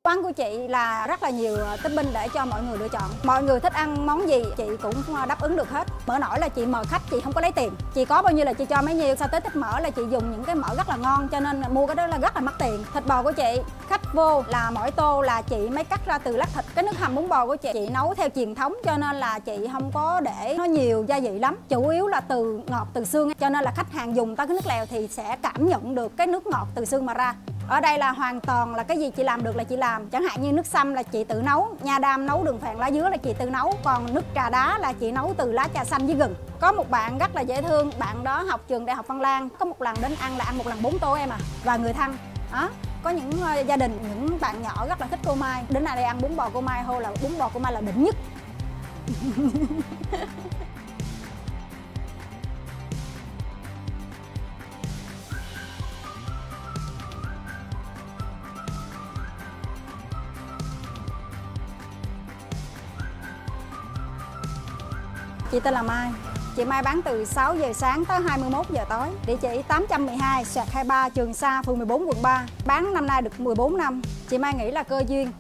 Quán của chị là rất là nhiều topping để cho mọi người lựa chọn. Mọi người thích ăn món gì chị cũng đáp ứng được hết. Mỡ nổi là chị mời khách, chị không có lấy tiền. Chị có bao nhiêu là chị cho bấy nhiêu. Sau tới thịt mỡ là chị dùng những cái mỡ rất là ngon, cho nên mua cái đó là rất là mắc tiền. Thịt bò của chị, khách vô là mỗi tô là chị mới cắt ra từ lát thịt. Cái nước hầm bún bò của chị nấu theo truyền thống, cho nên là chị không có để nó nhiều gia vị lắm. Chủ yếu là từ ngọt từ xương, cho nên là khách hàng dùng tới cái nước lèo thì sẽ cảm nhận được cái nước ngọt từ xương mà ra. Ở đây là hoàn toàn là cái gì chị làm được là chị làm. Chẳng hạn như nước sâm là chị tự nấu, nha đam nấu đường phèn lá dứa là chị tự nấu, còn nước trà đá là chị nấu từ lá trà xanh với gừng. Có một bạn rất là dễ thương, bạn đó học trường Đại học Văn Lang, có một lần đến ăn là ăn một lần 4 tô em à, và người thân. Đó. Có những gia đình, những bạn nhỏ rất là thích cô Mai, đến đây ăn bún bò cô Mai hô là bún bò cô Mai là đỉnh nhất. Chị tên là Mai. Chị Mai bán từ 6 giờ sáng tới 21 giờ tối. Địa chỉ 812/23 Trường Sa, phường 14, quận 3. Bán năm nay được 14 năm. Chị Mai nghĩ là cơ duyên.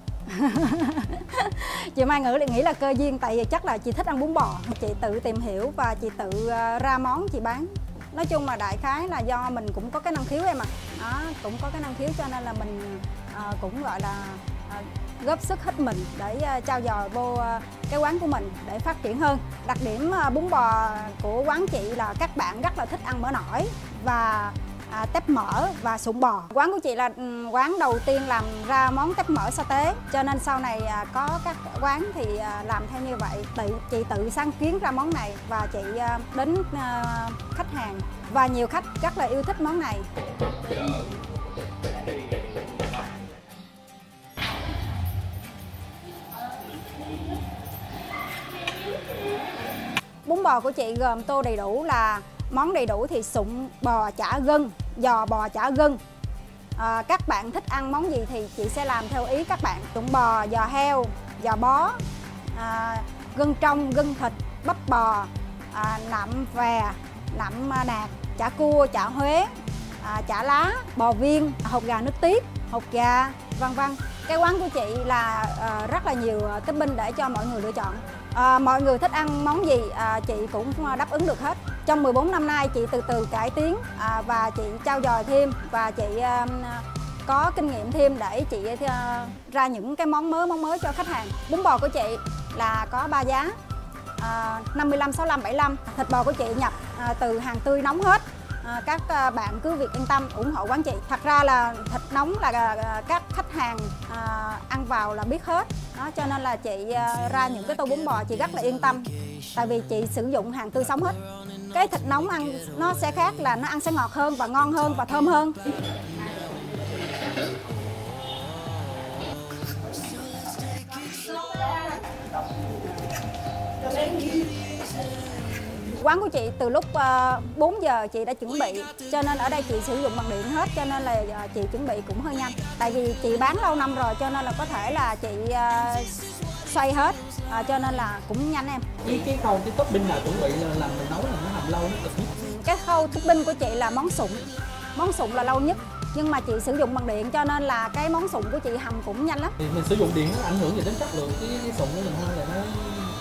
Chị Mai nghĩ là cơ duyên, tại vì chắc là chị thích ăn bún bò. Chị tự tìm hiểu và chị tự ra món chị bán. Nói chung là đại khái là do mình cũng có cái năng khiếu em ạ. Đó, cũng có cái năng khiếu cho nên là mình cũng gọi là góp sức hết mình để trau dồi vô cái quán của mình để phát triển hơn. Đặc điểm bún bò của quán chị là các bạn rất là thích ăn mỡ nổi và tép mỡ và sụn bò. Quán của chị là quán đầu tiên làm ra món tép mỡ sa tế, cho nên sau này có các quán thì làm theo như vậy. Chị tự sáng kiến ra món này và chị đến khách hàng và nhiều khách rất là yêu thích món này. Bún bò của chị gồm tô đầy đủ là món đầy đủ thì sụn bò chả gân, giò bò chả gân. Các bạn thích ăn món gì thì chị sẽ làm theo ý các bạn. Sụn bò, giò heo, giò bó, gân trong, gân thịt, bắp bò, nạm vè, nạm nạc, chả cua, chả Huế, chả lá, bò viên, hột gà nước tiếp, hột gà, vân vân. Cái quán của chị là rất là nhiều topping để cho mọi người lựa chọn. Mọi người thích ăn món gì chị cũng đáp ứng được hết. Trong 14 năm nay chị từ từ cải tiến và chị trau dồi thêm và chị có kinh nghiệm thêm để chị ra những cái món mới cho khách hàng. Bún bò của chị là có 3 giá, 55, 65, 75. Thịt bò của chị nhập từ hàng tươi nóng hết. Các bạn cứ việc yên tâm ủng hộ quán chị. Thật ra là thịt nóng là các khách hàng ăn vào là biết hết. Đó, cho nên là chị ra những cái tô bún bò chị rất là yên tâm. Tại vì chị sử dụng hàng tươi sống hết. Cái thịt nóng ăn nó sẽ khác, là nó ăn sẽ ngọt hơn và ngon hơn và thơm hơn. Quán của chị từ lúc 4 giờ chị đã chuẩn bị, cho nên ở đây chị sử dụng bằng điện hết, cho nên là chị chuẩn bị cũng hơi nhanh. Tại vì chị bán lâu năm rồi cho nên là có thể là chị xoay hết, cho nên là cũng nhanh em. Cái khâu cái topping nào chuẩn bị là làm mình nấu là nó hầm lâu nó cực nhất. Cái khâu topping của chị là món sụn. Món sụn là lâu nhất. Nhưng mà chị sử dụng bằng điện cho nên là cái món sụn của chị hầm cũng nhanh lắm. Thì mình sử dụng điện nó ảnh hưởng gì đến chất lượng cái sụn của mình hơn, là nó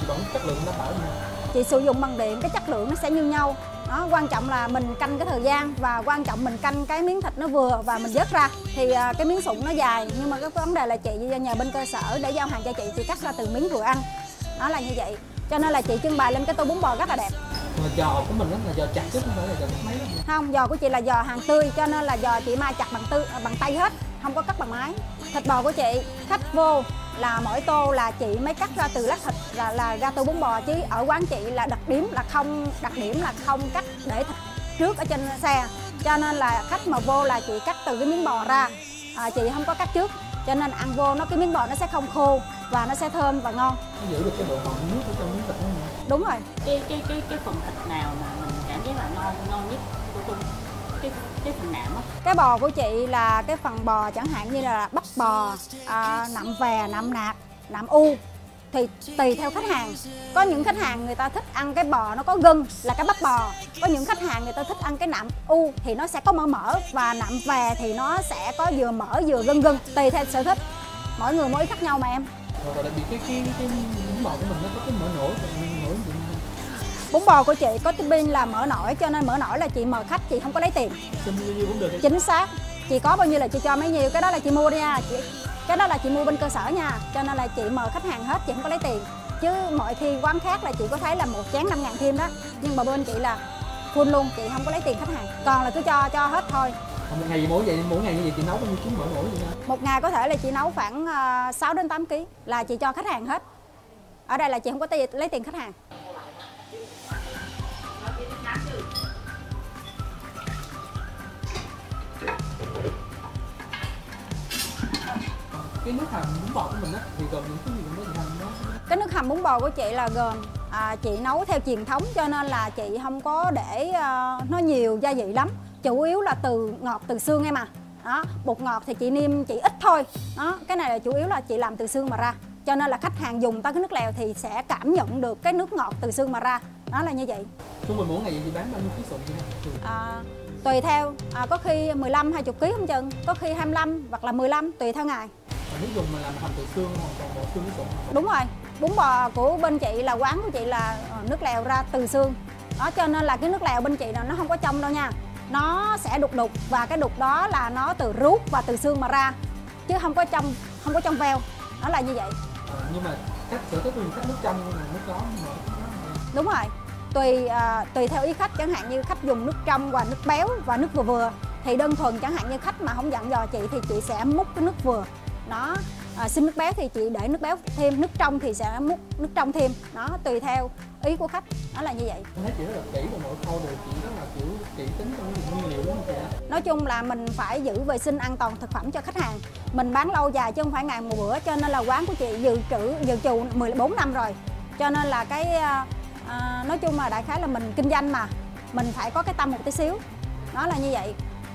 vẫn chất lượng nó bảo nhau. Chị sử dụng bằng điện cái chất lượng nó sẽ như nhau. Đó, quan trọng là mình canh cái thời gian và quan trọng mình canh cái miếng thịt nó vừa và mình vớt ra thì cái miếng sụn nó dài. Nhưng mà cái vấn đề là chị nhờ bên cơ sở để giao hàng cho chị cắt ra từ miếng vừa ăn. Đó là như vậy. Cho nên là chị trưng bày lên cái tô bún bò rất là đẹp. Mà giò của mình đó là giò chặt chứ không phải là giò cắt máy. Không, giò của chị là giò hàng tươi, cho nên là giò chị Mai chặt bằng tay hết, không có cắt bằng máy. Thịt bò của chị khách vô là mỗi tô là chị mới cắt ra từ lát thịt là ra tô bún bò, chứ ở quán chị là đặc điểm là không cắt để thịt trước ở trên xe, cho nên là khách mà vô là chị cắt từ cái miếng bò ra, chị không có cắt trước, cho nên ăn vô cái miếng bò nó sẽ không khô và nó sẽ thơm và ngon. Nó giữ được cái độ mọng nước ở trong miếng thịt đó. Đúng rồi. Cái phần thịt nào mà mình cảm giác là ngon nhất của cái phần nạm á? Cái bò của chị là cái phần bò chẳng hạn như là bắp bò, nạm vè, nạm nạc, nạm u thì tùy theo khách hàng. Có những khách hàng người ta thích ăn cái bò nó có gân là cái bắp bò, có những khách hàng người ta thích ăn cái nạm u thì nó sẽ có mỡ và nạm vè thì nó sẽ có vừa mỡ vừa gân, tùy theo sở thích. mỗi người mỗi ý khác nhau mà em. Rồi đặc biệt cái bún bò của mình nó có cái mỡ nổi nổi gì. Bún bò của chị có topping là mỡ nổi, cho nên mỡ nổi là chị mời khách, chị không có lấy tiền. Xin bao nhiêu cũng được. Chính xác, chị có bao nhiêu là chị cho bấy nhiêu, cái đó là chị mua đi nha, cái đó là chị mua bên cơ sở nha, cho nên là chị mời khách hàng hết, chị không có lấy tiền. Chứ mọi khi quán khác là chị có thấy là một chén 5.000 thêm đó, nhưng mà bên chị là full luôn, chị không có lấy tiền khách hàng, còn là cứ cho hết thôi. Một ngày mỗi ngày như vậy chị nấu bao nhiêu ký mỡ nổi vậy nha? Một ngày có thể là chị nấu khoảng 6 đến 8 kg là chị cho khách hàng hết. Ở đây là chị không có lấy tiền khách hàng. Cái nước hầm bún bò của mình á thì gồm những cái gì cũng có gì đó. Cái nước hầm bún bò của chị là gồm chị nấu theo truyền thống, cho nên là chị không có để nó nhiều gia vị lắm, chủ yếu là từ ngọt từ xương em à. Đó, bột ngọt thì chị nêm chỉ ít thôi. Đó, cái này là chủ yếu là chị làm từ xương mà ra, cho nên là khách hàng dùng tới cái nước lèo thì sẽ cảm nhận được cái nước ngọt từ xương mà ra. Nó là như vậy. Trung bình mỗi ngày vậy chị bán bao nhiêu ký sụn vậy? Tùy theo, có khi 15-20 kg không chừng, có khi 25 hoặc là 15 tùy theo ngày. Nếu dùng mà làm thành từ xương hoặc còn bộ xương với sụn? Đúng rồi, bún bò của bên chị là quán của chị là nước lèo ra từ xương. Đó, cho nên là cái nước lèo bên chị là nó không có trong đâu nha. Nó sẽ đục và cái đục đó là nó từ ruốc và từ xương mà ra, chứ không có trong veo. Nó là như vậy. Nhưng mà cách nước trong là nước có. Đúng rồi. Tùy theo ý khách, chẳng hạn như khách dùng nước trong và nước béo và nước vừa vừa thì đơn thuần, chẳng hạn như khách mà không dặn dò chị thì chị sẽ múc cái nước vừa. Đó, xin nước béo thì chị để nước béo thêm, nước trong thì sẽ múc nước trong thêm. Nó tùy theo ý của khách, nó là như vậy. Em thấy chị rất là kỹ và mỗi khâu đều chị rất là kiểu kỹ tính trong cái nguyên liệu đúng không chị? Nói chung là mình phải giữ vệ sinh an toàn thực phẩm cho khách hàng. Mình bán lâu dài chứ không phải ngày một bữa, cho nên là quán của chị dự trù 14 năm rồi. Cho nên là nói chung là đại khái là mình kinh doanh mà, mình phải có cái tâm một tí xíu. Nó là như vậy,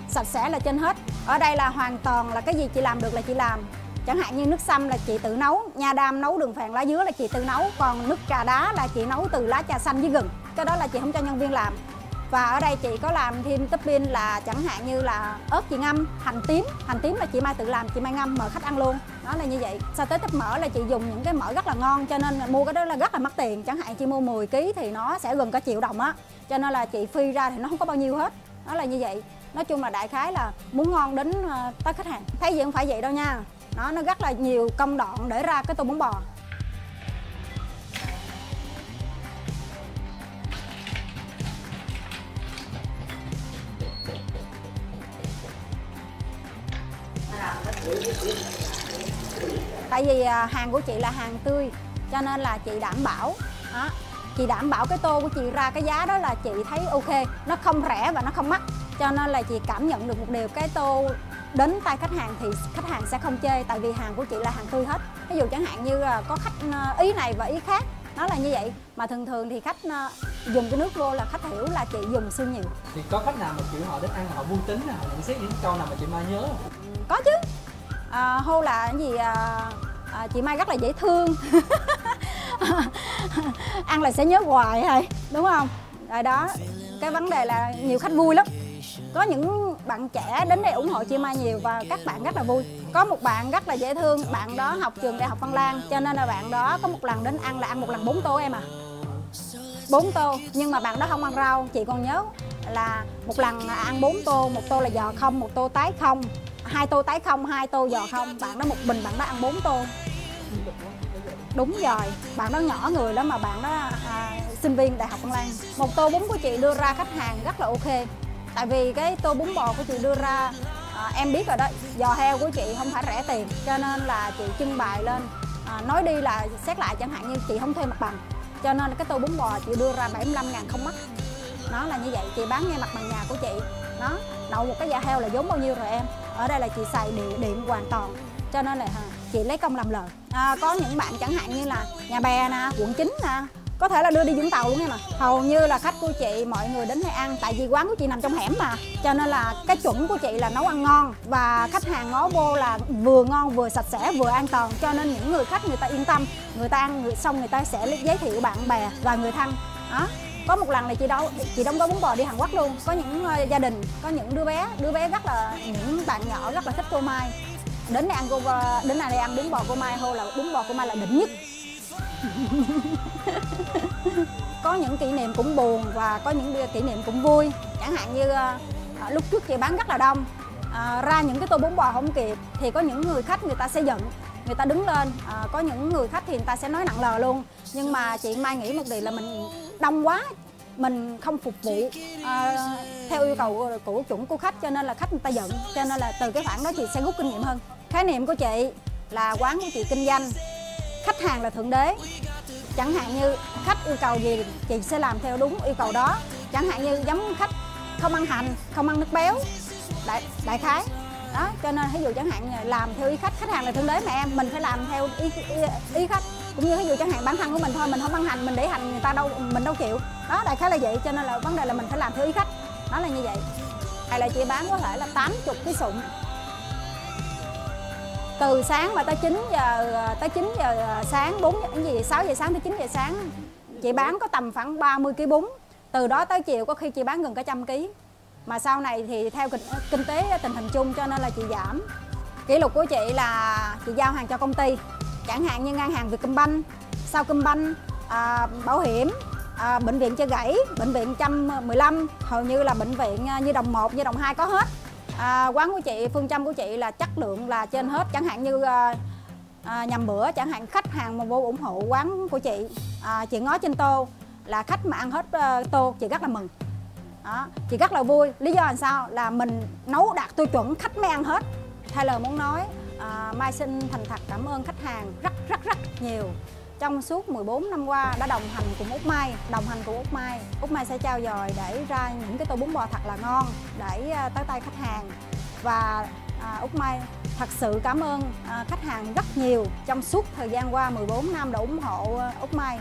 sạch sẽ là trên hết. Ở đây là hoàn toàn là cái gì chị làm được là chị làm. Chẳng hạn như nước sâm là chị tự nấu, nha đam nấu đường phèn lá dứa là chị tự nấu, còn nước trà đá là chị nấu từ lá trà xanh với gừng. Cái đó là chị không cho nhân viên làm. Và ở đây chị có làm thêm topping là chẳng hạn như là ớt chị ngâm, hành tím là chị Mai tự làm, chị Mai ngâm mời khách ăn luôn. Đó là như vậy. Sau tới tóp mỡ là chị dùng những cái mỡ rất là ngon, cho nên mua cái đó là rất là mắc tiền. Chẳng hạn chị mua 10 kg thì nó sẽ gần cả triệu đồng á, cho nên là chị phi ra thì nó không có bao nhiêu hết. Đó là như vậy. Nói chung là đại khái là muốn ngon đến tới khách hàng. Thấy gì không phải vậy đâu nha. Nó rất là nhiều công đoạn để ra cái tô bún bò. Tại vì hàng của chị là hàng tươi, cho nên là chị đảm bảo đó, chị đảm bảo cái tô của chị ra cái giá đó là chị thấy ok, nó không rẻ và nó không mắc, cho nên là chị cảm nhận được một điều, cái tô đến tay khách hàng thì khách hàng sẽ không chê, tại vì hàng của chị là hàng tươi hết. Ví dụ chẳng hạn như có khách ý này và ý khác, nó là như vậy. Mà thường thì khách dùng cái nước vô là khách hiểu là chị dùng xương nhiều. Thì có khách nào mà kiểu họ đến ăn họ vui tính, họ nhận xét những câu nào mà chị Mai nhớ không? Có chứ. Hô là cái gì chị Mai rất là dễ thương. Ăn là sẽ nhớ hoài thôi, đúng không? Rồi đó, cái vấn đề là nhiều khách vui lắm. Có những bạn trẻ đến đây ủng hộ chị Mai nhiều và các bạn rất là vui. Có một bạn rất là dễ thương, bạn đó học trường Đại học Văn Lang, cho nên là bạn đó có một lần đến ăn là ăn một lần 4 tô em à. 4 tô, nhưng mà bạn đó không ăn rau. Chị còn nhớ là một lần ăn 4 tô, một tô là giò không, một tô tái không, 2 tô tái không, 2 tô giò không. Bạn đó một mình bạn đó ăn 4 tô. Đúng rồi, bạn đó nhỏ người lắm mà bạn đó sinh viên Đại học Văn Lang. Một tô bún của chị đưa ra khách hàng rất là ok. Tại vì cái tô bún bò của chị đưa ra, em biết rồi đó, giò heo của chị không phải rẻ tiền, cho nên là chị trưng bày lên. Nói đi là xét lại, chẳng hạn như chị không thuê mặt bằng, cho nên cái tô bún bò chị đưa ra 75.000 không mắc. Nó là như vậy, chị bán ngay mặt bằng nhà của chị. Nó nấu một cái giò heo là vốn bao nhiêu rồi em. Ở đây là chị xài điện hoàn toàn, cho nên là chị lấy công làm lời. Có những bạn chẳng hạn như là Nhà Bè nè, quận 9 nè, có thể là đưa đi Vũng Tàu luôn em mà. Hầu như là khách của chị mọi người đến đây ăn, tại vì quán của chị nằm trong hẻm mà, cho nên là cái chuẩn của chị là nấu ăn ngon và khách hàng ngó vô là vừa ngon vừa sạch sẽ vừa an toàn, cho nên những người khách người ta yên tâm, người ta ăn xong người ta sẽ giới thiệu bạn bè và người thân. Đó. Có một lần này chị đóng gói bún bò đi Hàn Quốc luôn. Có những gia đình, có những đứa bé rất là, những bạn nhỏ rất là thích cô Mai. đến đây ăn bún bò cô Mai hô là bún bò cô Mai là đỉnh nhất. Có những kỷ niệm cũng buồn và có những kỷ niệm cũng vui. Chẳng hạn như lúc trước chị bán rất là đông, ra những cái tô bún bò không kịp thì có những người khách người ta sẽ giận, người ta đứng lên. Có những người khách thì người ta sẽ nói nặng lời luôn. Nhưng mà chị Mai nghĩ một điều là mình đông quá, mình không phục vụ theo yêu cầu của chuẩn của khách, cho nên là khách người ta giận. Cho nên là từ cái khoản đó chị sẽ rút kinh nghiệm hơn. Khái niệm của chị là quán của chị kinh doanh, khách hàng là thượng đế. Chẳng hạn như khách yêu cầu gì chị sẽ làm theo đúng yêu cầu đó. Chẳng hạn như giống khách không ăn hành, không ăn nước béo, đại khái đó. Cho nên ví dụ chẳng hạn như làm theo ý khách hàng là thượng đế mà em, mình phải làm theo ý khách. Cũng như ví dụ chẳng hạn bản thân của mình thôi, mình không ăn hành, mình để hành người ta đâu, mình đâu chịu đó, đại khái là vậy. Cho nên là vấn đề là mình phải làm theo ý khách, đó là như vậy. Hay là chị bán có thể là 80 cái sụn, từ sáng mà tới 9 giờ sáng, 6 giờ sáng tới 9 giờ sáng chị bán có tầm khoảng 30 kg bún. Từ đó tới chiều có khi chị bán gần cả 100 kg. Mà sau này thì theo kinh tế tình hình chung cho nên là chị giảm. Kỷ lục của chị là chị giao hàng cho công ty, chẳng hạn như ngân hàng Vietcombank, Sacombank, bảo hiểm, bệnh viện Chợ Gãy, bệnh viện 115, hầu như là bệnh viện như đồng 1, như đồng 2 có hết. Quán của chị, phương châm của chị là chất lượng là trên hết. Chẳng hạn như nhằm bữa, chẳng hạn khách hàng mà vô ủng hộ quán của chị ngó trên tô là khách mà ăn hết tô chị rất là mừng đó, chị rất là vui. Lý do là sao? Là mình nấu đạt tiêu chuẩn khách mới ăn hết. Thay lời muốn nói, Mai xin thành thật cảm ơn khách hàng rất nhiều. Trong suốt 14 năm qua đã đồng hành cùng Út Mai, Út Mai sẽ trao dồi để ra những cái tô bún bò thật là ngon để tới tay khách hàng. Và Út Mai thật sự cảm ơn khách hàng rất nhiều trong suốt thời gian qua 14 năm đã ủng hộ Út Mai.